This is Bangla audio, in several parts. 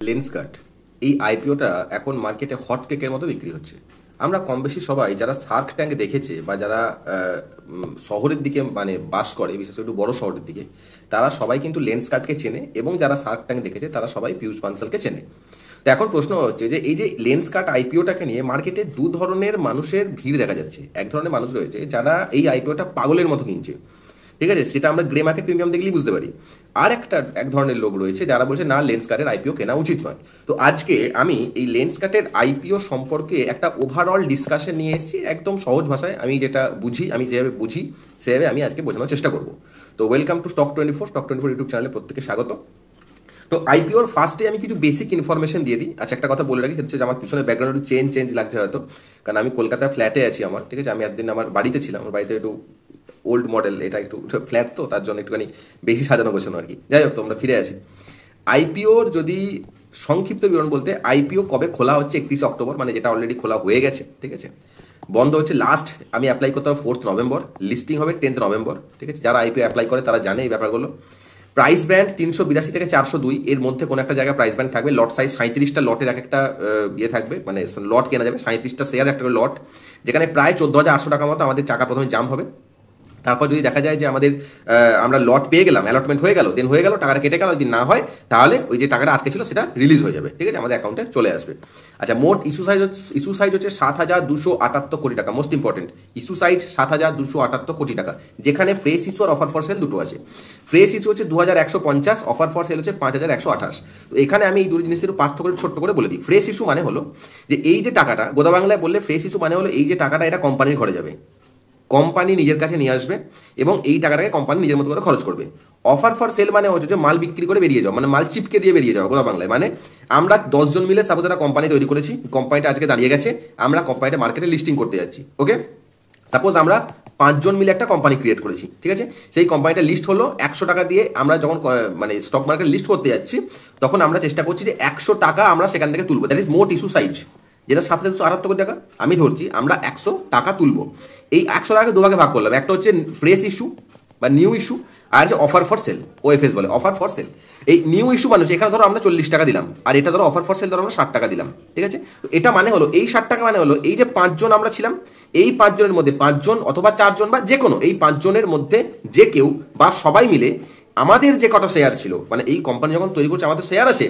লেন্সকার্ট এই আইপিওটা এখন মার্কেটে হট কেকের মতো বিক্রি হচ্ছে। আমরা কম বেশি সবাই যারা শার্ক ট্যাঙ্ক দেখেছে বা যারা শহরের দিকে মানে বাস করে, বিশেষ করে একটু বড় শহরের দিকে, তারা সবাই কিন্তু লেন্সকার্টকে চেনে, এবং যারা শার্ক ট্যাঙ্ক দেখেছে তারা সবাই পীযূষ বানসালকে চেনে। তো এখন প্রশ্ন হচ্ছে যে এই যে লেন্সকার্ট আইপিওটাকে নিয়ে মার্কেটে দু ধরনের মানুষের ভিড় দেখা যাচ্ছে। এক ধরনের মানুষ রয়েছে যারা এই আইপিওটা পাগলের মতো কিনছে, ঠিক আছে, সেটা আমরা গ্রে মার্কেট প্রিমিয়াম দেখলেই বুঝতে পারি। আর এক ধরনের লোক রয়েছে যারা বলছে না, লেন্সকার্টের আইপিও কেনা উচিত নয়। তো আজকে আমি এই লেন্সকার্টের আইপিও সম্পর্কে একটা ওভারঅল ডিসকাশন নিয়ে এসেছি, একদম সহজ ভাষায় আমি যেটা বুঝি, আমি যেভাবে বুঝি সেভাবে আমি আজকে বোঝানোর চেষ্টা করব। তো ওয়েলকাম টু স্টক 24 ইউটিউব চ্যানেলে প্রত্যেকে স্বাগত। তো আইপিওর ফার্স্টে আমি কিছু বেসিক ইনফরমেশন দিয়ে দিই। আচ্ছা, একটা কথা বলে রাখি, সেটা হচ্ছে যে আমার পিছনে ব্যাকগ্রাউন্ড একটু চেঞ্জ লাগছে হয়তো, কারণ আমি কলকাতায় ফ্ল্যাটে আছি আমার, ঠিক আছে। আমি একদিন আমার বাড়িতে ছিলাম, আমার বাড়িতে একটু ওল্ড মডেল, এটা একটু ফ্ল্যাট, তো তার জন্য একটুখানি বেশি সাজানো গোছানো আর কি। যাই হোক, তো আমরা ফিরে আসি। আইপিওর যদি সংক্ষিপ্ত বিবরণ বলতে, আইপিও কবে খোলা হচ্ছে? 31 অক্টোবর, মানে যেটা অলরেডি খোলা হয়ে গেছে, ঠিক আছে। বন্ধ হচ্ছে লাস্ট আমি অ্যাপ্লাই করতে হবে 4 নভেম্বর, লিস্টিং হবে 10 নভেম্বর, ঠিক আছে। যারা আইপিও অ্যাপ্লাই করে তারা জানে এই ব্যাপারগুলো। প্রাইস ব্যান্ড 382 থেকে 402, এর মধ্যে কোনো একটা জায়গায় প্রাইস ব্যান্ড থাকবে। লট সাইজ 37টা লটের এক একটা ইয়ে থাকবে, মানে লট কেনা যাবে 37টা শেয়ার একটা লট, যেখানে প্রায় 14,800 টাকা মতো আমাদের টাকা প্রথমে জাম্প হবে। তারপর যদি দেখা যায় যে আমাদের আমরা লট পেয়ে গেলাম, অ্যালটমেন্ট হয়ে গেল, দেন হয়ে গেল, টাকাটা কেটে গেল, যদি না হয় তাহলে ওই যে টাকাটা আটকে ছিল সেটা রিলিজ হয়ে যাবে, ঠিক আছে, আমাদের অ্যাকাউন্টে চলে আসবে। আচ্ছা, মোট ইস্যু সাইজ হচ্ছে 7,278 কোটি টাকা। Most important, issue size 7,278 crore টাকা, যেখানে ফ্রেশ ইস্যু আর অফার ফর সেল দুটো আছে। ফ্রেশ ইস্যু হচ্ছে 2,150, অফার ফর সেল হচ্ছে 5,128। তো এখানে আমি এই দুটো জিনিসের পার্থক্য ছোট্ট করে বলে দিই। ফ্রেশ ইস্যু মানে হলো যে এই যে টাকাটা, গোদা বাংলায় বললে ফ্রেশ ইস্যু মানে হলো এই যে টাকাটা, এটা কোম্পানির ঘরে যাবে, কোম্পানি নিজের কাছে নিয়ে আসবে এবং এই টাকাটাকে কোম্পানি নিজের মতো করে খরচ করবে। অফার ফর সেল মানে হচ্ছে যে মাল বিক্রি করে বেরিয়ে যাও, মানে মাল চিপকে দিয়ে বেরিয়ে যাও গোদা বাংলায়। মানে আমরা 10 জন মিলে সাপোজ একটা কোম্পানি তৈরি করেছি, কোম্পানিটা আজকে দাঁড়িয়ে গেছে, আমরা কোম্পানিটা মার্কেটে লিস্টিং করতে যাচ্ছি, ওকে। সাপোজ আমরা 5 জন মিলে একটা কোম্পানি ক্রিয়েট করেছি, ঠিক আছে। সেই কোম্পানিটা লিস্ট হলো 100 টাকা দিয়ে। আমরা যখন মানে স্টক মার্কেট লিস্ট করতে যাচ্ছি, তখন আমরা চেষ্টা করছি যে 100 টাকা আমরা সেখান থেকে তুলবো। দ্যাট ইজ মোট ইস্যু সাইজ, যেটা 7,278 কোটি টাকা। আমি ধরছি আমরা 100 টাকা তুলবো। এই 100 টাকাকে দুভাগে ভাগ করলাম, একটা হচ্ছে ফ্রেশ ইস্যু বা নিউ ইস্যু, আর হচ্ছে অফার ফর সেল, ওএফএস বলে, অফার ফর সেল। এই নিউ ইস্যু মানুষ এখানে ধরো আমরা 40 টাকা দিলাম, আর এটা ধরো অফার ফর সেল ধরো আমরা 60 টাকা দিলাম, ঠিক আছে। এটা মানে হলো এই 60 টাকা মানে হলো এই যে 5 জন আমরা ছিলাম, এই 5 জনের মধ্যে 5 জন অথবা 4 জন বা যে কোনো এই 5 জনের মধ্যে যে কেউ বা সবাই মিলে আমাদের যে কটা শেয়ার ছিল, মানে এই কোম্পানি যখন তৈরি করছে আমাদের শেয়ার আছে,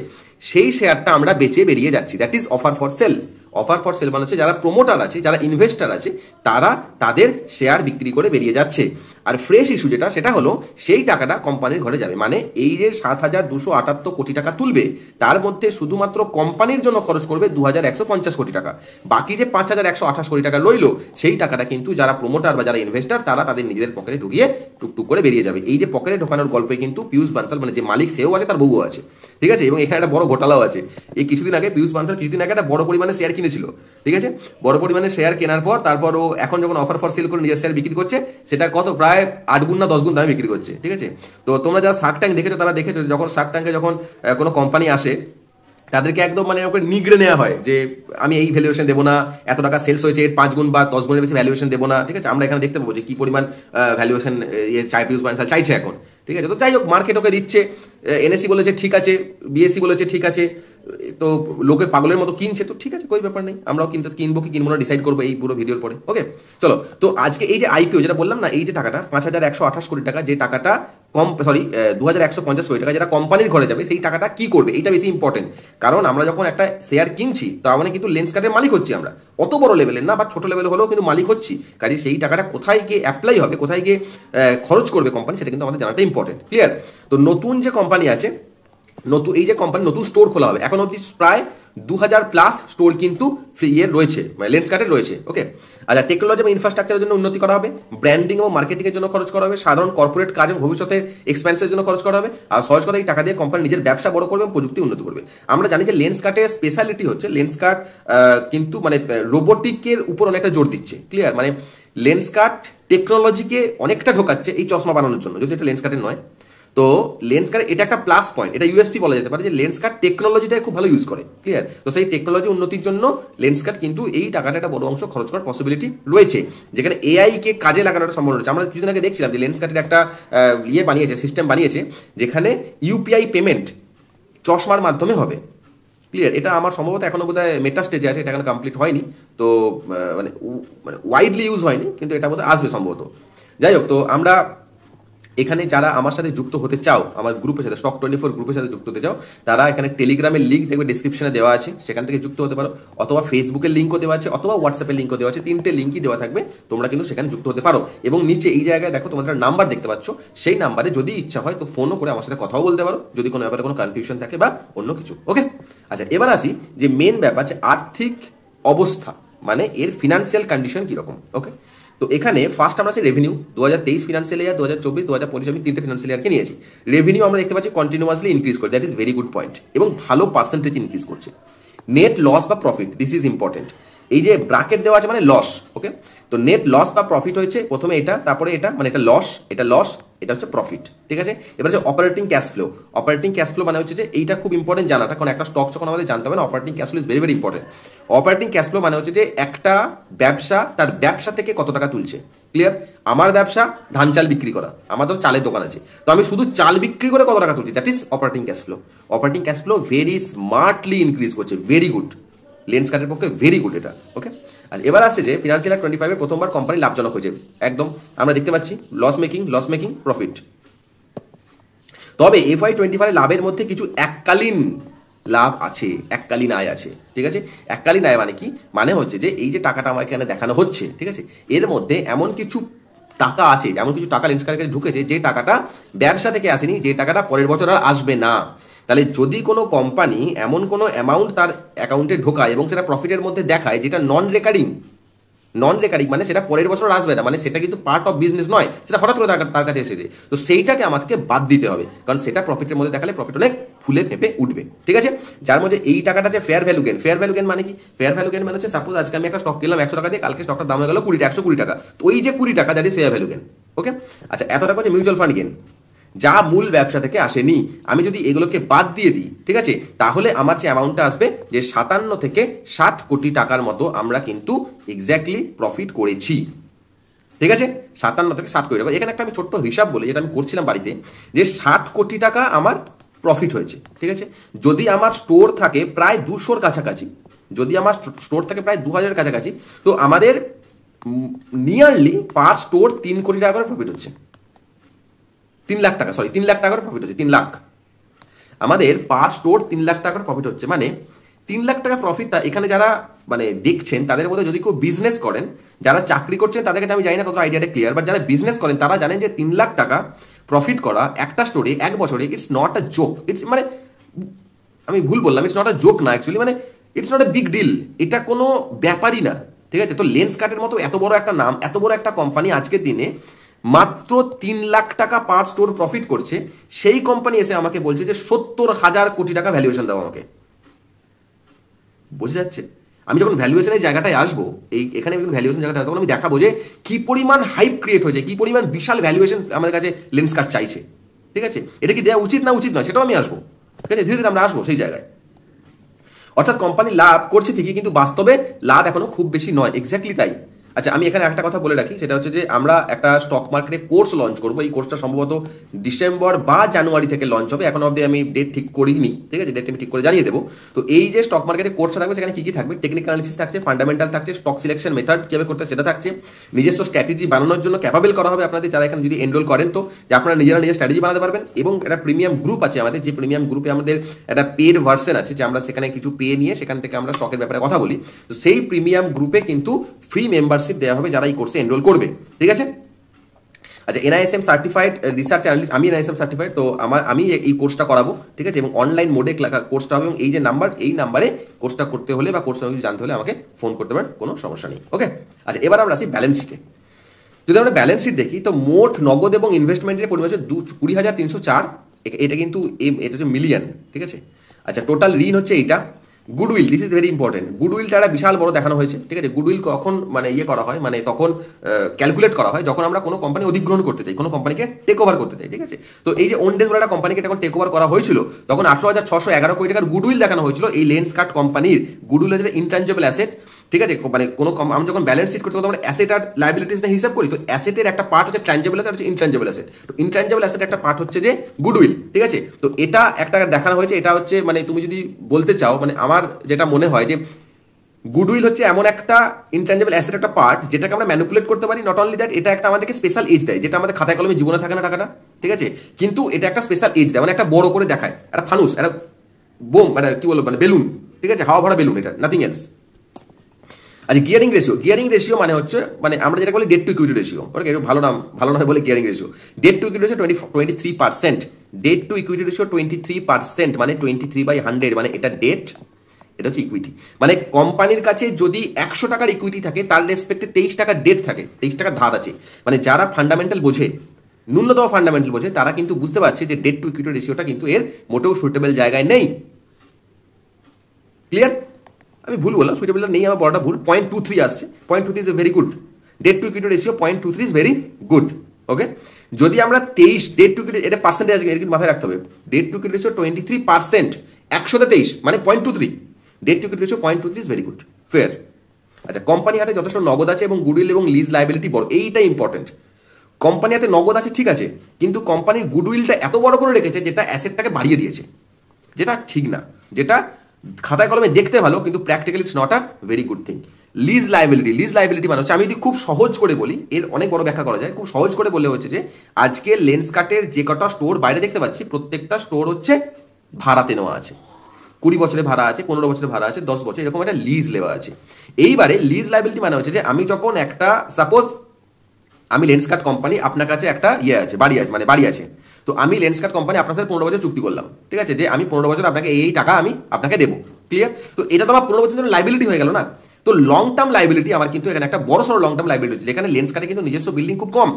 সেই শেয়ারটা আমরা বেচে বেরিয়ে যাচ্ছি। That is offer for sell. Offer for sell মানে হচ্ছে যারা প্রমোটার আছে, যারা ইনভেস্টার আছে, তারা তাদের শেয়ার বিক্রি করে বেরিয়ে যাচ্ছে। আর ফ্রেশ ইস্যু যেটা, সেটা হলো সেই টাকাটা কোম্পানির ঘরে যাবে। মানে এই যে 7,278 কোটি টাকা তুলবে, তার মধ্যে শুধুমাত্র কোম্পানির জন্য খরচ করবে 2,150 কোটি টাকা। বাকি যে 5,128 কোটি টাকা রইলো, সেই টাকাটা কিন্তু যারা প্রমোটার বা যারা ইনভেস্টার, তারা তাদের নিজেদের পকেটে ঢুকিয়ে টুকটুক করে বেরিয়ে যাবে। এই যে পকেটে ঢোকানোর গল্পে কিন্তু পীযূষ বানসাল, মানে যে মালিক, সেও আছে, তার বউ আছে, ঠিক আছে। এবং এখানে একটা বড় ঘোটালাও আছে। এই কিছুদিন আগে পীযূষ বানসাল একটা বড় পরিমাণে শেয়ার কিনেছিল, ঠিক আছে। বড় পরিমাণে শেয়ার কেনার পর তারপর ও এখন যখন অফার ফর সেল করে নিজের শেয়ার বিক্রি করছে, সেটা কত প্রায় 8 গুণ না 10 গুণ দামে বিক্রি করছে, ঠিক আছে। তো তোমরা যারা শার্ক ট্যাঙ্ক দেখেছো তারা দেখেছো, যখন শার্ক ট্যাঙ্কে যখন কোনো কোম্পানি আসে, তাদেরকে একদম মানে ওকে নিগড়ে নেওয়া হয় যে আমি এই ভ্যালুয়েশন দেবো না, এত টাকা সেলস হয়েছে, 5 গুণ বা 10 গুণের বেশি ভ্যালুয়েশন দেবো না, ঠিক আছে। আমরা এখানে দেখতে পাবো যে কি পরিমাণ ভ্যালুয়েশন পীযূষ বানসাল চাইছে এখন, ঠিক আছে। তো যাই হোক, মার্কেট ওকে দিচ্ছে, এনএসসি বলেছে ঠিক আছে, বিএসসি বলেছে ঠিক আছে, তো লোকে পাগলের মতো কিনছে, তো ঠিক আছে, কোনো ব্যাপার নেই, আমরাও কিনবো কি কিনবো না ডিসাইড করবো এই পুরো ভিডিওর পরে, ওকে। চলো, তো আজকে এই যে আইপিও যেটা বললাম না, এই যে টাকাটা 5,128 কোটি টাকা, যে টাকাটা 2,150 কোটি টাকা যেটা কোম্পানির ঘরে যাবে, সেই টাকাটা কি করবে, এইটা বেশি ইম্পর্টেন্ট। কারণ আমরা যখন একটা শেয়ার কিনছি, তো মানে কিন্তু লেন্সকার্টের মালিক হচ্ছি আমরা, অত বড় লেভেলের না বা ছোট লেভেল হলেও কিন্তু মালিক হচ্ছি। কাজে সেই টাকাটা কোথায় গিয়ে অ্যাপ্লাই হবে, কোথায় গিয়ে খরচ করবে কোম্পানি, সেটা কিন্তু আমাদের জানাটা ইম্পর্টেন্ট, ক্লিয়ার। তো নতুন যে কোম্পানি আছে, এই যে কোম্পানি নতুন স্টোর খোলা হবে, এখন অবধি প্রায় 2,000+ স্টোর কিন্তু রয়েছে, মানে লেন্সকার্টের রয়েছে, ওকে। আচ্ছা, টেকনোলজি এবং ইনফ্রাস্ট্রাকচারের জন্য উন্নতি করা হবে, ব্র্যান্ডিং এবং মার্কেটিং এর জন্য খরচ করা হবে, সাধারণ কর্পোরেট কাজ এবং ভবিষ্যতে এক্সপেন্সের জন্য খরচ করা হবে। আর সহজ কথা, এই টাকা দিয়ে কোম্পানি নিজের ব্যবসা বড় করবে এবং প্রযুক্তি উন্নত করবে। আমরা জানি যে লেন্সকার্টের স্পেশালিটি হচ্ছে, লেন্সকার্ট কিন্তু মানে রোবোটিকের উপর অনেকটা জোর দিচ্ছে, ক্লিয়ার। মানে লেন্সকার্ট টেকনোলজিকে অনেকটা ঢোকাচ্ছে এই চশমা বানানোর জন্য, যদি এটা লেন্সকার্টের নয়। তো লেন্সকার্ট এটা একটা প্লাস পয়েন্ট, এটা ইউএসপি বলা যেতে পারে যে লেন্সকার্ট টেকনোলজিটাই খুব ভালো ইউজ করে, ক্লিয়ার। তো সেই টেকনোলজি উন্নতির জন্য লেন্সকার্ট কিন্তু এই টাকাটা একটা বড় অংশ খরচ করার পসিবিলিটি রয়েছে, যেখানে এআই কে কাজে লাগানোর সম্ভাবনা রয়েছে। আমরা কিছুদিন আগে দেখছিলাম যে লেন্সকার্টের একটা বানিয়েছে, সিস্টেম বানিয়েছে, যেখানে ইউপিআই পেমেন্ট চশমার মাধ্যমে হবে, ক্লিয়ার? এটা আমার সম্ভবত এখনো বোধহয় মেটা স্টেজে আছে, এটা এখনো কমপ্লিট হয়নি, তো মানে ওয়াইডলি ইউজ হয়নি, কিন্তু এটা বোধহয় আসবে সম্ভবত। যাই হোক, তো আমরা এখানে যারা আমার সাথে যুক্ত হতে চাও, আমার গ্রুপের সাথে, স্টক 24 গ্রুপের সাথে যুক্ত হতে চাও, তারা এখানে টেলিগ্রামের লিঙ্ক দেখবে ডিসক্রিপশনে দেওয়া আছে, সেখান থেকে যুক্ত হতে পারো, অথবা ফেসবুকের লিঙ্কও দেওয়া আছে, অথবা হোয়াটসঅ্যাপের লিঙ্কও দেওয়া আছে, 3টে লিঙ্কই দেওয়া থাকবে, তোমরা কিন্তু সেখানে যুক্ত হতে পারো। এবং নিচে এই জায়গায় দেখো তোমাদের নাম্বার দেখতে পাচ্ছ, সেই নাম্বারে যদি ইচ্ছা হয় তো ফোনও করে আমার সাথে কথাও বলতে পারো, যদি কোনো ব্যাপারে কোনো কনফিউশন থাকে বা অন্য কিছু। ওকে, আচ্ছা এবার আসি যে মেন ব্যাপার, যে আর্থিক অবস্থা, মানে এর ফিনান্সিয়াল কন্ডিশন কিরকম। ওকে, তো এখানে ফার্স্ট আমরা আছে রেভিনিউ, 2023 ফিনান্সিয়াল ইয়ার, 2024, 2025 আমি 3টে ফিনান্সিয়াল ইয়ারকে নিয়েছি। রেভিনিউ আমরা দেখতে পাচ্ছি কন্টিনিউয়াসলি ইনক্রিজ করে, that is very good point, এবং ভালো পার্সেন্টেজ ইনক্রিজ করছে। নেট লস বা প্রফিট, দিস ইজ ইম্পর্টেন্ট। এই যে ব্র্যাকেট দেওয়া আছে মানে লস। ওকে, তো নেট লস বা প্রফিট হয়েছে প্রথমে এটা, তারপরে এটা, মানে এটা লস, এটা হচ্ছে প্রফিট। ঠিক আছে, এবার হচ্ছে operating cash flow. Operating cash flow মানে হচ্ছে যে এইটা খুব ইম্পর্টেন্ট জানাটা, কারণ একটা স্টক যখন আমাদের জানতে হবে না, operating cash flow is very very important. Operating cash flow মানে হচ্ছে যে একটা ব্যবসা তার ব্যবসা থেকে কত টাকা তুলছে। ক্লিয়ার? আমার ব্যবসা ধান চাল বিক্রি করা, আমার তো চালের দোকান আছে, তো আমি শুধু চাল বিক্রি করে কত টাকা তুলছি, that is operating cash flow. Operating cash flow very smartly increase করছে, ভেরি গুড, লেন্স কার্ডের পক্ষে ভেরি গুড এটা। ওকে, আর এবার আসছে যে ফিনান্সিয়াল 25-এ প্রথমবার কোম্পানি লাভজনক হয়েছে, একদম আমরা দেখতে পাচ্ছি লস মেকিং প্রফিট। তবে FY25 লাভের মধ্যে কিছু এককালীন লাভ আছে, এককালীন আয় আছে। ঠিক আছে, এককালীন আয় মানে কি, মানে হচ্ছে যে এই যে টাকাটা আমার এখানে দেখানো হচ্ছে, ঠিক আছে, এর মধ্যে এমন কিছু টাকা আছে, এমন কিছু টাকা লেন্স কার্ডের কাছে ঢুকেছে যে টাকাটা ব্যবসা থেকে আসেনি, যে টাকাটা পরের বছর আর আসবে না। তাহলে যদি কোনো কোম্পানি এমন কোনো অ্যামাউন্ট তার অ্যাকাউন্টে ঢোকায় এবং সেটা প্রফিটের মধ্যে দেখায় যেটা নন রেকারিং মানে সেটা পরের বছর আসবে না, মানে সেটা কিন্তু পার্ট অফ বিজনেস নয়, সেটা হঠাৎ করে তার কাছে এসেছে, তো সেইটাকে আমাদেরকে বাদ দিতে হবে, কারণ সেটা প্রফিটের মধ্যে দেখালে প্রফিট অনেক ফুলে ফেঁপে উঠবে। ঠিক আছে, যার মধ্যে এই টাকাটা যে ফেয়ার ভ্যালু গেন মানে কি, ফেয়ার ভ্যালু গেন মানে হচ্ছে সাপোজ আজকে আমি একটা স্টক কিনলাম 100 টাকা দিয়ে, কালকে স্টকটার দাম হয়ে গেল 120 টাকা, তো ওই যে 20 টাকা that is fair value gain. Okay, আচ্ছা এত টাকা হচ্ছে মিউচুয়াল ফান্ড গেন, যা মূল ব্যবসা থেকে আসেনি। আমি যদি এগুলোকে বাদ দিয়ে দিই, ঠিক আছে, তাহলে আমার যে অ্যামাউন্টটা আসবে যে 57 থেকে 60 কোটি টাকার মতো আমরা কিন্তু এক্স্যাক্টলি প্রফিট করেছি। ঠিক আছে, 57 থেকে 60 কোটি টাকা। এখানে একটা আমি ছোট্ট হিসাব বলি, যেটা আমি করছিলাম বাড়িতে, যে 60 কোটি টাকা আমার প্রফিট হয়েছে। ঠিক আছে, যদি আমার স্টোর থাকে প্রায় 200-র কাছাকাছি, যদি আমার স্টোর থাকে প্রায় 2000-এর কাছাকাছি, তো আমাদের নিয়ারলি পার স্টোর 3 কোটি টাকা করে প্রফিট হচ্ছে। 3 লাখ টাকা, সরি 3 লাখ টাকা করে প্রফিট হচ্ছে, 3 লাখ, আমাদের পার স্টোর 3 লাখ টাকা করে প্রফিট হচ্ছে। মানে 3 লাখ টাকা প্রফিটটা এখানে যারা মানে দেখছেন তাদের মধ্যে যদি কেউ বিজনেস করেন, যারা চাকরি করছেন তাদের কাছে আমি জানি না কত আইডিয়াটা ক্লিয়ার, বাট যারা বিজনেস করেন তারা জানেন যে 3 লাখ টাকা প্রফিট করা একটা স্টোরে 1 বছরে it's not a joke. It's মানে আমি ভুল বললাম, ইটস নট আ জোক না, অ্যাকচুয়ালি মানে it's not a big deal, এটা কোনো ব্যাপারই না। ঠিক আছে, তো লেন্স কার্টের মতো এত বড় একটা নাম, এত বড় একটা কোম্পানি আজকের দিনে মাত্র 3 লাখ টাকা পার স্টোর প্রফিট করছে, সেই কোম্পানি এসে আমাকে বলছে যে 70,000 কোটি টাকা ভ্যালুয়েশন দাও আমাকে। বোঝা যাচ্ছে? আমি যখন ভ্যালুয়েশনের জায়গাটায় আসবো, এখানে যখন ভ্যালুয়েশন জায়গাটা তখন আমি দেখাবো যে কি পরিমাণ হাইপ ক্রিয়েট হয়েছে, কি পরিমাণ বিশাল ভ্যালুয়েশন আমাদের কাছে লেন্স কার্ট চাইছে। ঠিক আছে, এটা কি দেওয়া উচিত না উচিত নয় সেটাও আমি আসবো। ঠিক আছে, ধীরে ধীরে আমরা আসবো সেই জায়গায়। অর্থাৎ কোম্পানি লাভ করছে ঠিকই, কিন্তু বাস্তবে লাভ এখনো খুব বেশি নয়। এক্স্যাক্টলি তাই। আচ্ছা আমি এখানে একটা কথা বলে রাখি, সেটা হচ্ছে যে আমরা একটা স্টক মার্কেটে কোর্স লঞ্চ করবো। এই কোর্সটা সম্ভবত ডিসেম্বর বা জানুয়ারি থেকে লঞ্চ হবে, এখন অবধি আমি ডেট ঠিক করিনি। ঠিক আছে, ডেট আমি ঠিক করে জানিয়ে দেবো। তো এই যে স্টক মার্কেটে কোর্সটা থাকবে, সেখানে কি কি থাকবে, টেকনিক্যাল অ্যানালিসিস থাকছে, ফান্ডামেন্টাল থাকছে, স্টক সিলেকশন মেথড কিভাবে করতে সেটা থাকছে, নিজস্ব স্ট্র্যাটেজি বানানোর জন্য ক্যাপাবেল করা হবে আপনাদের, যারা এখানে যদি এনরোল করেন তো, যে আপনারা নিজেরা নিজের স্ট্র্যাটেজি বানাতে পারবেন। এবং একটা প্রিমিয়াম গ্রুপ আছে আমাদের, যে প্রিমিয়াম গ্রুপে আমাদের একটা পেড ভার্সন আছে, যে আমরা সেখানে কিছু পে নিয়ে সেখান থেকে আমরা স্টকের ব্যাপারে কথা বলি। তো সেই প্রিমিয়াম গ্রুপে কিন্তু ফ্রি মেম্বারশিপ দেওয়া হবে যারা এই কোর্সে এনরোল করবে। ঠিক আছে, আচ্ছা NISM সার্টিফাইড রিসার্চ অ্যানালিস্ট, আমি NISM সার্টিফাইড, তো আমি এই কোর্সটা করাবো। ঠিক আছে, এবং অনলাইন মোডে কোর্সটা হবে, এবং এই যে নাম্বার, এই নাম্বারে কোর্সটা করতে হলে বা কোর্সটা কিছু জানতে হলে আমাকে ফোন করতে পারেন, কোনো সমস্যা নেই। ওকে, আচ্ছা এবার আমরা আসি ব্যালেন্স শিটে। যদি আমরা ব্যালেন্স শিট দেখি, তো মোট নগদ এবং ইনভেস্টমেন্টের পরিমাণ হচ্ছে 20,304, এটা কিন্তু এটা হচ্ছে মিলিয়ন। ঠিক আছে, আচ্ছা টোটাল ঋণ হচ্ছে এইটা, goodwill, this is very important. গুডউইলটা একটা বিশাল বড় দেখানো হয়েছে, ঠিক আছে। গুডউইল কখন মানে ইয়ে করা হয়, মানে তখন ক্যালকুলেট করা হয় যখন আমরা কোনো কোম্পানি অধিগ্রহণ করতে চাই, কোনো কোম্পানিকে টেক ওভার করতে চাই, ঠিক আছে। তো এই যে ওনডেজ বলে একটা কোম্পানিকে যখন টেক ওভার করা হয়েছিল তখন 18,611 কোটি টাকার গুডউইল দেখানো হয়েছিল এই লেন্সকার্ট কোম্পানির। গুডউইল হচ্ছে ইনট্যাঞ্জেবল অ্যাসেট, ঠিক আছে। মানে কোনো আমি যখন ব্যালেন্স শিট করতে আমরা অ্যাসেট আর লাইবিলিটিস না হিসাব করি, তো অ্যাসেটের একটা পার্ট হচ্ছে ট্যাঞ্জেবল অ্যাসেট, হচ্ছে ইনট্যাঞ্জেবল অ্যাসেট। তো ইনট্যাঞ্জেবল অ্যাসেট একটা পার্ট হচ্ছে যে গুডউইল, ঠিক আছে। তো এটা একটা দেখানো হয়েছে। এটা হচ্ছে মানে তুমি যদি বলতে চাও, মানে আমার যেটা মনে হয় যে গুডউইল হচ্ছে এমন একটা ইনট্যাঞ্জেবল অ্যাসেট একটা পার্ট যেটাকে আমরা ম্যানিপুলেট করতে পারি। নট অনলি দ্যাট, এটা একটা আমাদেরকে স্পেশাল এজ দেয়, যেটা আমাদের খাতায় কলমে জীবনে থাকে না টাকাটা, ঠিক আছে। কিন্তু এটা একটা স্পেশাল এজ দেয়, মানে একটা বড় করে দেখায়, একটা ফানুস, একটা বোম, মানে কি বলবো, মানে বেলুন, ঠিক আছে, হাওয়া ভরা বেলুন, এটা নাথিং এলস। আচ্ছা, গিয়ারিং রেশিও। গিয়ারিং রেশিও মানে হচ্ছে মানে আমরা যেটা বলি debt to equity ratio, okay, এটা ভালো নাম, ভালো নয় বলে gearing ratio. Debt to equity ratio 23%। Debt to equity ratio 23%, মানে 23/100, মানে এটা ডেট, এটা হচ্ছে ইকুইটি। মানে কোম্পানির কাছে যদি 100 টাকার ইকুইটি থাকে তার রেসপেক্টে 23 টাকার ডেট থাকে, 23 টাকার ধার আছে। মানে যারা ফান্ডামেন্টাল বোঝে, ন্যূনতম ফান্ডামেন্টাল বোঝে, তারা কিন্তু বুঝতে পারছে যে ডেট টু ইকুইটি রেশিওটা কিন্তু এর মোটেও সুইটেবল জায়গায় নেই। ক্লিয়ার? আমি ভুল বললাম, সুইটেবল নেই, আমার বড়টা ভুল। 0.23 আসছে, 0.23 is very good. Debt to equity ratio 0.23 is very good, okay. যদি আমরা 23 ডেট টু ইকুইটি, এটা পার্সেন্টেজ আছে, এটা কিন্তু মাথায় রাখতে হবে। ডেট টু ইকুইটি রেশিও 23%, 100তে 23 মানে 0.23। Debt to equity ratio 0.23 is very good, fair. আচ্ছা, কোম্পানি হাতে যথেষ্ট নগদ আছে এবং গুডউইল এবং লিজ লাইবিলিটি বড়, এইটা ইম্পর্টেন্ট। কোম্পানি হাতে নগদ আছে ঠিক আছে, কিন্তু কোম্পানির গুডউইলটা এত বড় করে রেখেছে যেটা অ্যাসেটটাকে বাড়িয়ে দিয়েছে, যেটা ঠিক না। যেটা খাতায় কলমে দেখতে ভালো, কিন্তু practically it's not a very good thing. Lease liability. Lease liability মানে হচ্ছে, আমি যদি খুব সহজ করে বলি, এর অনেক বড় ব্যাখ্যা করা যায়, খুব সহজ করে বললে হচ্ছে যে আজকে লেন্সকার্টের যে কটা স্টোর বাইরে দেখতে পাচ্ছি, প্রত্যেকটা স্টোর হচ্ছে ভাড়াতে নেওয়া আছে। 20 বছরে ভাড়া আছে, 15 বছরে ভাড়া আছে, 10 বছর, এরকম একটা লিজ নেওয়া আছে। এইবারে লিজ লাইবিলিটি মানে হচ্ছে যে আমি যখন একটা, সাপোজ আমি লেন্সকার্ট কোম্পানি, আপনার কাছে একটা ইয়ে আছে, বাড়ি আছে, মানে বাড়ি আছে। তো আমি লেন্সকার্ট কোম্পানি আপনার সাথে 15 বছর চুক্তি করলাম, ঠিক আছে, যে আমি 15 বছর আপনাকে এই টাকা আমি আপনাকে দেবো। ক্লিয়ার? তো এটা তো আমার 15 বছর জন্য লাইবিলিটি হয়ে গেল না। তো লং টার্ম লাইবিলিটি আমার কিন্তু এখানে একটা বড় সড়ো লং টার্ম লাইবিলিটি হচ্ছে, যেখানে লেন্সকার্টে কিন্তু নিজস্ব বিল্ডিং খুব কম,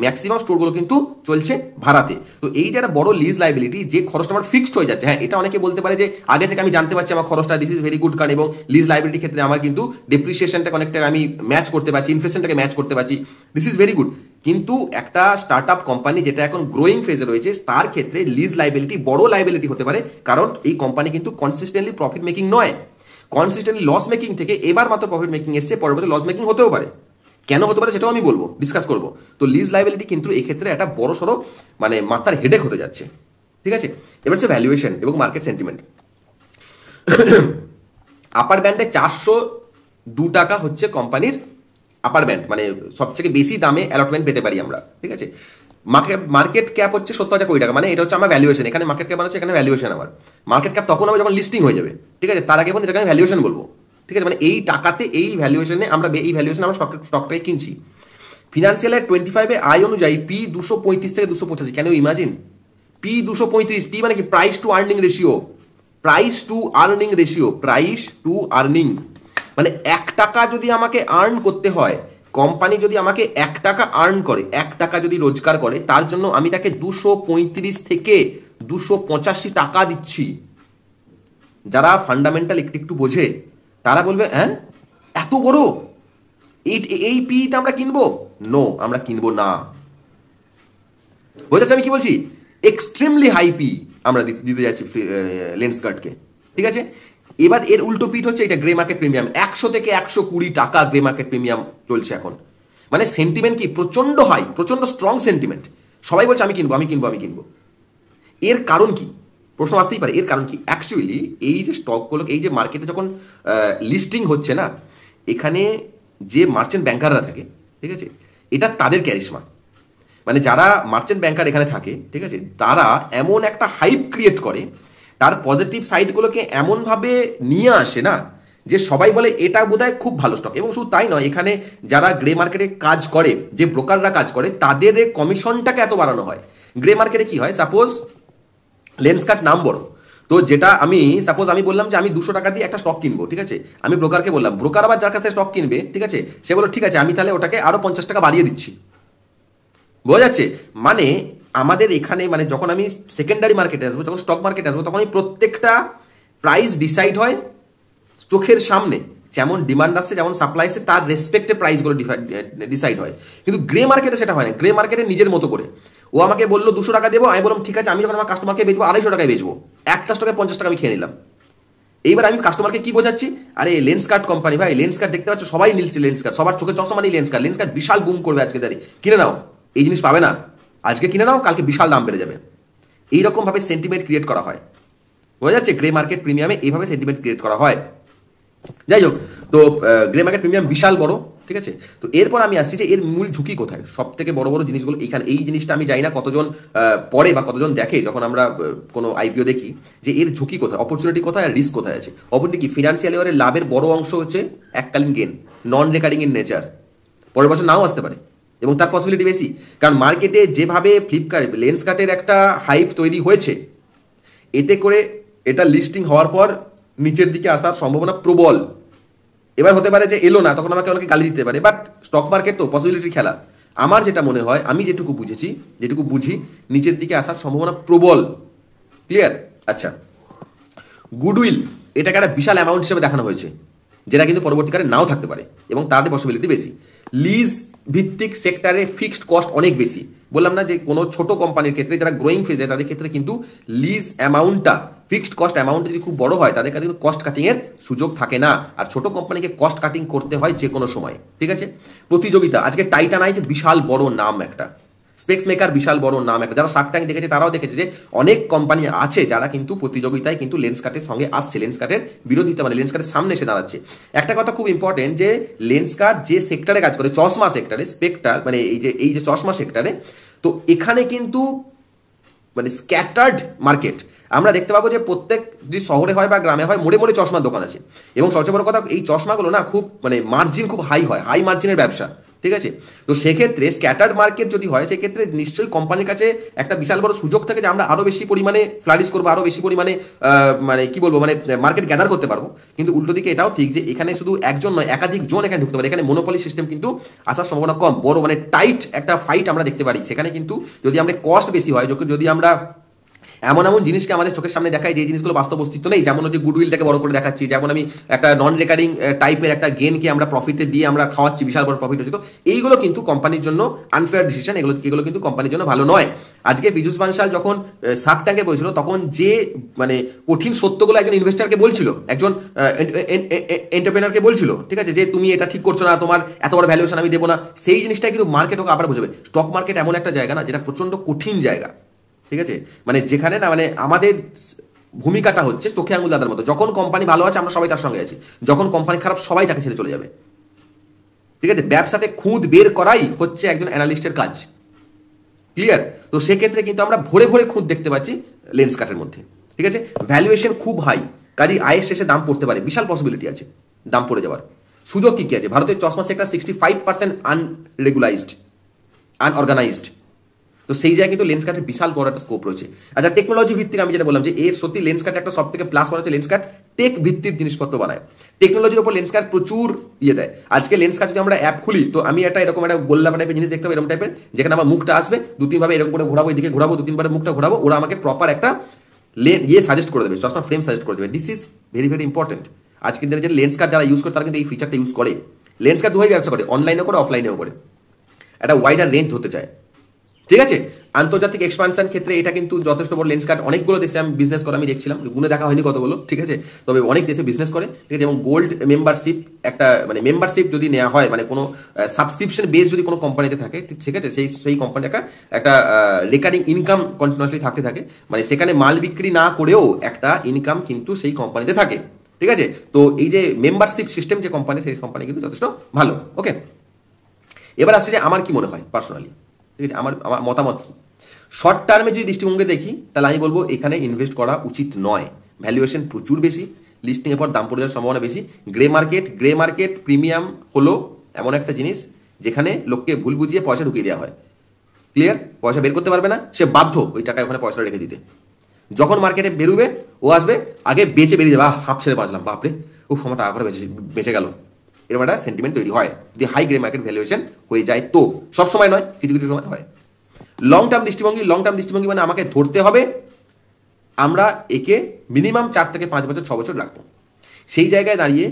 ম্যাক্সিমাম স্টোরগুলো কিন্তু চলছে ভাড়াতে। তো এই যে একটা বড় লিজ লাইবিলিটি, যে খরচটা আমার ফিক্সড হয়ে যাচ্ছে। হ্যাঁ, এটা অনেকে বলতে পারে যে আগে থেকে আমি জানতে পারছি আমার খরচটা, দিস ইজ ভেরি গুড, কারণ এবং লিজ লাইবিলিটির ক্ষেত্রে আমার কিন্তু ডেপ্রিসিয়েশনটাকে অনেকটা আমি ম্যাচ করতে পারছি, ইনফ্লেশনটাকে ম্যাচ করতে পারছি, দিস ইজ ভেরি গুড। কিন্তু একটা স্টার্ট আপ কোম্পানি যেটা এখন গ্রোয়িং ফেজে রয়েছে, তার ক্ষেত্রে লিজ লাইবিলিটি বড় লাইবিলিটি হতে পারে, কারণ এই কোম্পানি কিন্তু কনসিস্টেন্টলি প্রফিট মেকিং নয়, কনসিস্টেন্টলি লস মেকিং থেকে এবার মাত্র প্রফিট মেকিং এসছে, পরবর্তী লস মেকিং হতেও পারে। কেন হতে পারে সেটাও আমি বলবো, ডিসকাস করবো। তো লিজ লাইবিলিটি কিন্তু এই ক্ষেত্রে একটা বড় সড়ো মানে মাথার হেডেক হতে যাচ্ছে, ঠিক আছে। এবার হচ্ছে ভ্যালুয়েশন এবং মার্কেট সেন্টিমেন্ট। আপার ব্যান্ডে 402 টাকা হচ্ছে কোম্পানির আপার ব্যান্ড, মানে সবথেকে বেশি দামে অ্যালটমেন্ট পেতে পারি আমরা, ঠিক আছে। মার্কেট ক্যাপ হচ্ছে 70,000 কোটি টাকা, মানে এটা হচ্ছে আমার ভ্যালুয়েশন। এখানে মার্কেট ক্যাপ হচ্ছে, এখানে ভ্যালুয়েশন। আমার মার্কেট ক্যাপ তখন হবে যখন লিস্টিং হয়ে যাবে, ঠিক আছে, তার আগে এটাকে আমি ভ্যালুয়েশন বলবো, ঠিক আছে। মানে এই টাকাতে, এই ভ্যালুয়েশনে আমরা স্টকটাকে কিনছি। ফিনান্সিয়াল 25 আয় অনুযায়ী পি 235 থেকে 285, কেন ইমাজিন পি 235, পি মানে কি, price two earning ratio, price two earning ratio, price two earning, মানে 1 টাকা যদি আমাকে আর্ন করতে হয়, কোম্পানি যদি আমাকে 1 টাকা আর্ন করে, 1 টাকা যদি রোজগার করে, তার জন্য আমি তাকে 235 থেকে 285 টাকা দিচ্ছি। যারা ফান্ডামেন্টাল একটু বোঝে তারা বলবে, হ্যাঁ এত বড়, এই পিতে আমরা কিনবো? নো, আমরা কিনবো না। বোঝা যাচ্ছে আমি কি বলছি? এক্সট্রিমলি হাই পি আমরা দিতে যাচ্ছি লেন্সকার্টকে, ঠিক আছে। এবার এর উল্টো পিঠ হচ্ছে এটা গ্রে মার্কেট প্রিমিয়াম, 100 থেকে 120 টাকা গ্রে মার্কেট প্রিমিয়াম চলছে এখন। মানে সেন্টিমেন্ট কি প্রচন্ড হাই, প্রচন্ড স্ট্রং সেন্টিমেন্ট, সবাই বলছে আমি কিনবো, আমি কিনবো, আমি কিনবো। এর কারণ কি? প্রশ্ন আসতেই পারে, এর কারণ কি? অ্যাকচুয়ালি এই যে স্টকগুলোকে, এই যে মার্কেটে যখন লিস্টিং হচ্ছে না, এখানে যে মার্চেন্ট ব্যাংকাররা থাকে, ঠিক আছে, এটা তাদের ক্যারিশমা। মানে যারা মার্চেন্ট ব্যাংকার এখানে থাকে, ঠিক আছে, তারা এমন একটা হাইপ ক্রিয়েট করে, তার পজিটিভ সাইডগুলোকে এমনভাবে নিয়ে আসে না, যে সবাই বলে এটা বোধহয় খুব ভালো স্টক। এবং শুধু তাই নয়, এখানে যারা গ্রে মার্কেটে কাজ করে, যে ব্রোকাররা কাজ করে, তাদের কমিশনটাকে এত বাড়ানো হয়। গ্রে মার্কেটে কি হয়, সাপোজ লেন্সকার্ট নাম বড়, তো যেটা আমি সাপোজ আমি বললাম যে আমি 200 টাকা দিয়ে একটা স্টক কিনবো, ঠিক আছে, আমি ব্রোকারকে বললাম, ব্রোকার আবার যার কাছে স্টক কিনবে, ঠিক আছে, সে বলল ঠিক আছে আমি তাহলে ওটাকে আরো 50 টাকা বাড়িয়ে দিচ্ছি। বোঝা যাচ্ছে? মানে আমাদের এখানে, মানে যখন আমি সেকেন্ডারি মার্কেটে আসবো, যখন স্টক মার্কেটে আসবো, তখন এই প্রত্যেকটা প্রাইস ডিসাইড হয় চোখের সামনে যেমন ডিমান্ড আসছে, যেমন সাপ্লাই আসছে, তার রেসপেক্টে প্রাইসগুলো ডিসাইড হয়। কিন্তু গ্রে মার্কেটে সেটা হয় না। গ্রে মার্কেটে নিজের মতো করে ও আমাকে বললো 200 টাকা দেবো, আমি বললাম ঠিক আছে, আমি যখন আমার কাস্টমারকে বেচবো 250 টাকায় বেচবো, 1 টাকায় 50 টাকা আমি খেয়ে নিলাম। এইবার আমি কাস্টমারকে কি বোঝাচ্ছি, আরে লেন্স কার্ড কোম্পানি ভাই, লেন্স কার্ড দেখতে পাচ্ছ, সবাই নিচ্ছে লেন্স কার্ড, সবার চোখে চশমা নেই, লেন্স কার্ড, লেন্স কার্ড বিশাল বুম করবে আজকে দাঁড়িয়ে, কিনে নাও, এই জিনিস পাবে না, আজকে কিনে নাও, কালকে বিশাল দাম বেড়ে যাবে। এইরকম ভাবে সেন্টিমেন্ট ক্রিয়েট করা হয়, বোঝা যাচ্ছে? গ্রে মার্কেট প্রিমিয়ামে এইভাবে সেন্টিমেন্ট ক্রিয়েট করা হয়। যাই হোক, তো গ্রে মার্কেট প্রিমিয়াম বিশাল বড়, ঠিক আছে। তো এরপর আমি আসছি যে এর মূল ঝুঁকি কোথায়, সব থেকে বড় বড় জিনিসগুলো এইখানে। এই জিনিসটা আমি জানি না কতজন পড়ে বা কতজন দেখে যখন আমরা কোনো আইপিও দেখি, যে এর ঝুঁকি কোথায়, অপরচুনিটি কোথায়, আর রিস্ক কোথায় আছে। অপরটি কি, ফিনান্সিয়াল ইয়ারের লাভের বড় অংশ হচ্ছে এককালীন gain, non recurring in nature, পরের বছর নাও আসতে পারে এবং তার পসিবিলিটি বেশি। কারণ মার্কেটে যেভাবে ফ্লিপকার্ট লেন্স কার্টের একটা হাইপ তৈরি হয়েছে, এতে করে এটা লিস্টিং হওয়ার পর নিচের দিকে আসার সম্ভাবনা প্রবল। এবার হতে পারে যে এলো না, তখন আমাকে অনেকে গালি দিতে পারে, বাট স্টক মার্কেট তো পসিবিলিটির খেলা। আমার যেটা মনে হয়, আমি যেটুকু বুঝেছি, যেটুকু বুঝি, নিচের দিকে আসার সম্ভাবনা প্রবল। ক্লিয়ার? আচ্ছা, গুডউইল এটাকে একটা বিশাল অ্যামাউন্ট হিসেবে দেখানো হয়েছে, যেটা কিন্তু পরবর্তীকালে নাও থাকতে পারে এবং তার পসিবিলিটি বেশি। লিজ ভিত্তিক সেক্টরে ফিক্সড কস্ট অনেক বেশি। বললাম না যে কোনো ছোট কোম্পানির ক্ষেত্রে, যারা গ্রোয়িং ফেজে, তাদের ক্ষেত্রে কিন্তু লিজ অ্যামাউন্টটা, ফিক্সড কস্ট অ্যামাউন্ট যদি খুব বড় হয়, তাদের কাছে কিন্তু কস্ট কাটিং এর সুযোগ থাকে না। আর ছোট কোম্পানিকে কস্ট কাটিং করতে হয় যে কোনো সময়, ঠিক আছে। প্রতিযোগিতা, আজকে টাইটানাইট বিশাল বড় নাম একটা, স্পেক্স মেকার বিশাল বড় নাম একটা, যারা শার্ক ট্যাঙ্ক দেখেছে তারাও দেখেছে যে অনেক কোম্পানি আছে যারা কিন্তু প্রতিযোগিতায় কিন্তু লেন্স কার্টের সঙ্গে আসছে, লেন্স কার্টের বিরোধিতা, মানে লেন্স কার্টের সামনে এসে দাঁড়াচ্ছে। একটা কথা খুব ইম্পর্টেন্ট, যে লেন্স কার্ট যে সেক্টরে কাজ করে, চশমা সেক্টরে, স্পেক্টার মানে এই যে চশমা সেক্টরে, তো এখানে কিন্তু মানে স্ক্যাটার্ড মার্কেট। আমরা দেখতে পাবো যে প্রত্যেক যদি শহরে হয় বা গ্রামে হয়, মোড়ে মোড়ে চশমার দোকান আছে। এবং সবচেয়ে বড় কথা, এই চশমাগুলো না খুব মানে মার্জিন খুব হাই হয়, হাই মার্জিনের ব্যবসা, ঠিক আছে। তো সেক্ষেত্রে স্ক্যাটার্ড মার্কেট যদি হয়, সেক্ষেত্রে নিশ্চয়ই কোম্পানির কাছে একটা বিশাল বড় সুযোগ থাকে যে আমরা আরো বেশি পরিমাণে ফ্লারিশ করবো, আরো বেশি পরিমাণে মানে কি বলবো, মানে মার্কেট গ্যাদার করতে পারবো। কিন্তু উল্টো দিকে এটাও ঠিক যে এখানে শুধু একজন নয়, একাধিক জন এখানে ঢুকতে পারে। এখানে মনোপলি সিস্টেম কিন্তু আসার সম্ভাবনা কম। বড় মানে টাইট একটা ফাইট আমরা দেখতে পারি সেখানে। কিন্তু যদি আমরা কস্ট বেশি হয়, যদি আমরা এমন এমন জিনিসকে আমাদের চোখের সামনে দেখায় যে জিনিসগুলো বাস্তব অস্তিত্ব নেই, যেমন হচ্ছে গুডউইলটাকে বড় করে দেখাচ্ছি, যেমন আমি একটা নন রেকারিং টাইপের একটা গেনকে আমরা প্রফিটে দিয়ে আমরা খাওয়াচ্ছি, বিশাল বড় প্রফিট হচ্ছে, তো এইগুলো কিন্তু কোম্পানির জন্য আনফেয়ার ডিসিশন, এগুলো কিন্তু কোম্পানির জন্য ভালো নয়। আজকে পীযূষ বানশাল যখন শার্ক ট্যাঙ্কে বলছিল, তখন যে মানে কঠিন সত্যগুলো একজন ইনভেস্টারকে বলছিল, একজন এন্টারপ্রেনারকে বলছিল, ঠিক আছে, যে তুমি এটা ঠিক করছো না, তোমার এত বড় ভ্যালুয়েশন আমি দেবো না, সেই জিনিসটাই কিন্তু মার্কেট ওকে আবার বুঝবে। স্টক মার্কেট এমন একটা জায়গা না, যেটা প্রচন্ড কঠিন জায়গা, ঠিক আছে, মানে যেখানে না মানে আমাদের ভূমিকাটা হচ্ছে চোখে আঙুল দাদার মতো। যখন কোম্পানি ভালো আছে আমরা সবাই তার সঙ্গে আছি, যখন কোম্পানি খারাপ সবাই তাকে ছেড়ে চলে যাবে, ঠিক আছে। ব্যবসাতে খুঁত বের করাই হচ্ছে একজন অ্যানালিস্টের কাজ, ক্লিয়ার? তো সেক্ষেত্রে কিন্তু আমরা ভরে ভরে খুঁত দেখতে পাচ্ছি লেন্স কার্টের মধ্যে, ঠিক আছে। ভ্যালুয়েশন খুব হাই, কাজে আয়ের শেষে দাম পড়তে পারে, বিশাল পসিবিলিটি আছে দাম পড়ে যাওয়ার। সুযোগ কি কি আছে? ভারতের চশমা সেক্টর 65% আনরেগুলাইজড, আনঅর্গানাইজড। তো সেই জায়গায় কিন্তু লেন্স কার্টের বিশাল বড় একটা স্কোপ রয়েছে। আচ্ছা, টেকনোলজি ভিত্তিক আমি যেটা বললাম, যে এর সত্যি লেন্স কার্ট একটা সব থেকে প্লাস পয়েন্ট হচ্ছে লেন্স কার্ট টেক ভিত্তিক জিনিসপত্র বানায়, টেকনোলজির উপর লেন্স কার্ট প্রচুর ইয়ে দেয়। আজকে লেন্স কার্ট যদি আমরা অ্যাপ খুলি, তো আমি এরকম একটা গোল্লা টাইপের জিনিস দেখতে পাবো, এরকম টাইপের, যেখানে আমার মুখটা আসবে, 2-3 ভাবে এরকম করে ঘোরাবো, এদিকে ঘোরাবো, 2-3 বারে মুখটা ঘোরাবো, ওরা আমাকে প্রপার একটা সাজেস্ট করে দেবে, চশমা ফ্রেম সাজেস্ট করে দেবে। This is very very important. আজকের দিনে যে লেন্স কার্ট যারা ইউজ করে, তারা কিন্তু এই ফিচারটা ইউজ করে। লেন্স কার্ট দুভাবে ব্যবসা করে, অনলাইনেও করে, অফলাইনেও করে, একটা ওয়াইডার রেঞ্জ ধরতে চায়, ঠিক আছে। আন্তর্জাতিক এক্সপানশন ক্ষেত্রে এটা কিন্তু যথেষ্ট বড়। লেন্স কার্ট অনেকগুলো দেশে আমি বিজনেস করে আমি দেখছিলাম, গুনে দেখা হয়নি কতগুলো, ঠিক আছে, তবে অনেক দেশে বিজনেস করে, ঠিক আছে। এবং গোল্ড মেম্বারশিপ, একটা মানে মেম্বারশিপ যদি নেওয়া হয়, মানে কোনো সাবস্ক্রিপশন বেস যদি কোনো কোম্পানিতে থাকে, ঠিক আছে, সেই কোম্পানি একটা রেকারিং ইনকাম কন্টিনিউয়াসলি থাকতে থাকে, মানে সেখানে মাল বিক্রি না করেও একটা ইনকাম কিন্তু সেই কোম্পানিতে থাকে, ঠিক আছে। তো এই যে মেম্বারশিপ সিস্টেম যে কোম্পানি, সেই কোম্পানি কিন্তু যথেষ্ট ভালো। ওকে, এবার আসছে যে আমার কি মনে হয় পার্সোনালি, ঠিক আছে, আমার মতামত কি। শর্ট টার্মে যদি দৃষ্টিভঙ্গি দেখি, তাহলে আমি বলবো এখানে ইনভেস্ট করা উচিত নয়। ভ্যালুয়েশন প্রচুর বেশি, লিস্টিং এর পর দাম পড়ে যাওয়ার সম্ভাবনা বেশি। গ্রে মার্কেট প্রিমিয়াম হলো এমন একটা জিনিস যেখানে লোককে ভুল বুঝিয়ে পয়সা ঢুকিয়ে দেওয়া হয়, ক্লিয়ার? পয়সা বের করতে পারবে না, সে বাধ্য ওই টাকা ওখানে পয়সা রেখে দিতে। যখন মার্কেটে বেরোবে, ও আসবে আগে বেঁচে বেরিয়ে যাবে, হাফ ছেড়ে বাঁচলাম, বাপরে ও আমার টাকা করে বেঁচে গেল, এরকম একটা সেন্টিমেন্ট তৈরি হয় যদি হাই গ্রে মার্কেট ভ্যালুয়েশন হয়ে যায়। তো সব সময় নয়, কিছু কিছু সময় হয়। লং টার্ম দৃষ্টিভঙ্গি মানে আমাকে ধরতে হবে আমরা একে মিনিমাম 4 থেকে 5 বছর 6 বছর রাখবো। সেই জায়গায় দাঁড়িয়ে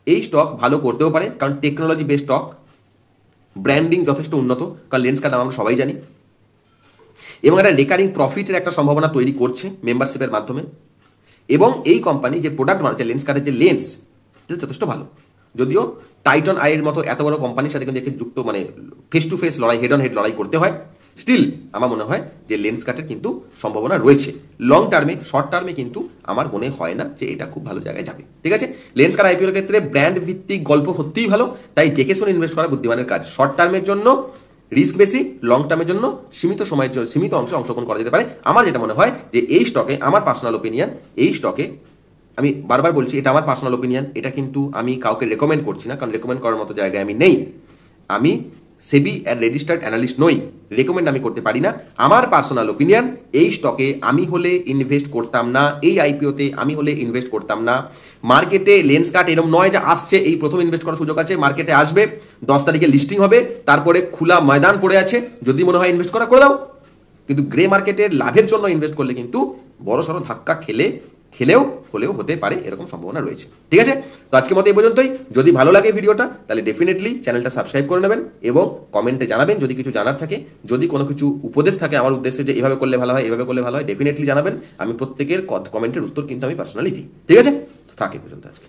এই স্টক ভালো করতেও পারে, কারণ টেকনোলজি বেস স্টক, ব্র্যান্ডিং যথেষ্ট উন্নত, কারণ লেন্সকার্ট আমরা সবাই জানি, এবং একটা রেকারিং প্রফিটের একটা সম্ভাবনা তৈরি করছে মেম্বারশিপের মাধ্যমে। এবং এই কোম্পানি যে প্রোডাক্ট বানাচ্ছে লেন্সকার্টের যে লেন্স, এটা যথেষ্ট ভালো। যদিও টাইটন আইয়ের মতো এত বড় কোম্পানির সাথে কিন্তু যুক্ত মানে ফেস টু ফেস লড়াই, হেড অন হেড লড়াই করতে হয়, স্টিল আমার মনে হয় যে লেন্সকার্টের কিন্তু সম্ভাবনা রয়েছে লং টার্মে। শর্ট টার্মে কিন্তু আমার মনে হয় না যে এটা খুব ভালো জায়গায় যাবে। ঠিক আছে, লেন্সকার্ট আইপিওর ক্ষেত্রে ব্র্যান্ড ভিত্তিক গল্প সত্যিই ভালো, তাই দেখে শুনে ইনভেস্ট করা বুদ্ধিমানের কাজ। শর্ট টার্মের জন্য রিস্ক বেশি, লং টার্মের জন্য সীমিত সময়ের জন্য সীমিত অংশে অংশগ্রহণ করা যেতে পারে। আমার যেটা মনে হয় যে এই স্টকে, আমার পার্সোনাল ওপিনিয়ন, এই স্টকে আমি বারবার বলছি এটা আমার পার্সোনাল ওপিনিয়ন, এটা কিন্তু আমি কাউকে রেকমেন্ড করছি না, কারণ রেকমেন্ড করার মতো জায়গায় আমি নেই। আমি সেবি অ্যান্ড রেজিস্টার্ড অ্যানালিস্ট নই, রেকমেন্ড আমি করতে পারি না। আমার পার্সোনাল ওপিনিয়ন, এই স্টকে আমি হলে ইনভেস্ট করতাম না, এই আইপিওতে আমি হলে ইনভেস্ট করতাম না। মার্কেটে লেন্সকার্ট এরকম নয় যে আসছে এই প্রথম ইনভেস্ট করার সুযোগ আছে, মার্কেটে আসবে, 10 তারিখে লিস্টিং হবে, তারপরে খোলা ময়দান পড়ে আছে, যদি মনে হয় ইনভেস্ট করে দাও। কিন্তু গ্রে মার্কেটের লাভের জন্য ইনভেস্ট করলে কিন্তু বড়সড় ধাক্কা খেলেও হলেও হতে পারে, এরকম সম্ভাবনা রয়েছে। ঠিক আছে, তো আজকের মতো এই পর্যন্তই। যদি ভালো লাগে ভিডিওটা তাহলে ডেফিনেটলি চ্যানেলটা সাবস্ক্রাইব করে নেবেন এবং কমেন্টে জানাবেন যদি কিছু জানার থাকে, যদি কোনো কিছু উপদেশ থাকে আমার উদ্দেশ্যে যে এভাবে করলে ভালো হয়, এভাবে করলে ভালো হয়, ডেফিনেটলি জানাবেন। আমি প্রত্যেকের কমেন্টের উত্তর কিন্তু আমি পার্সোনালি দিই। ঠিক আছে, তো থাকে পর্যন্ত আজকে।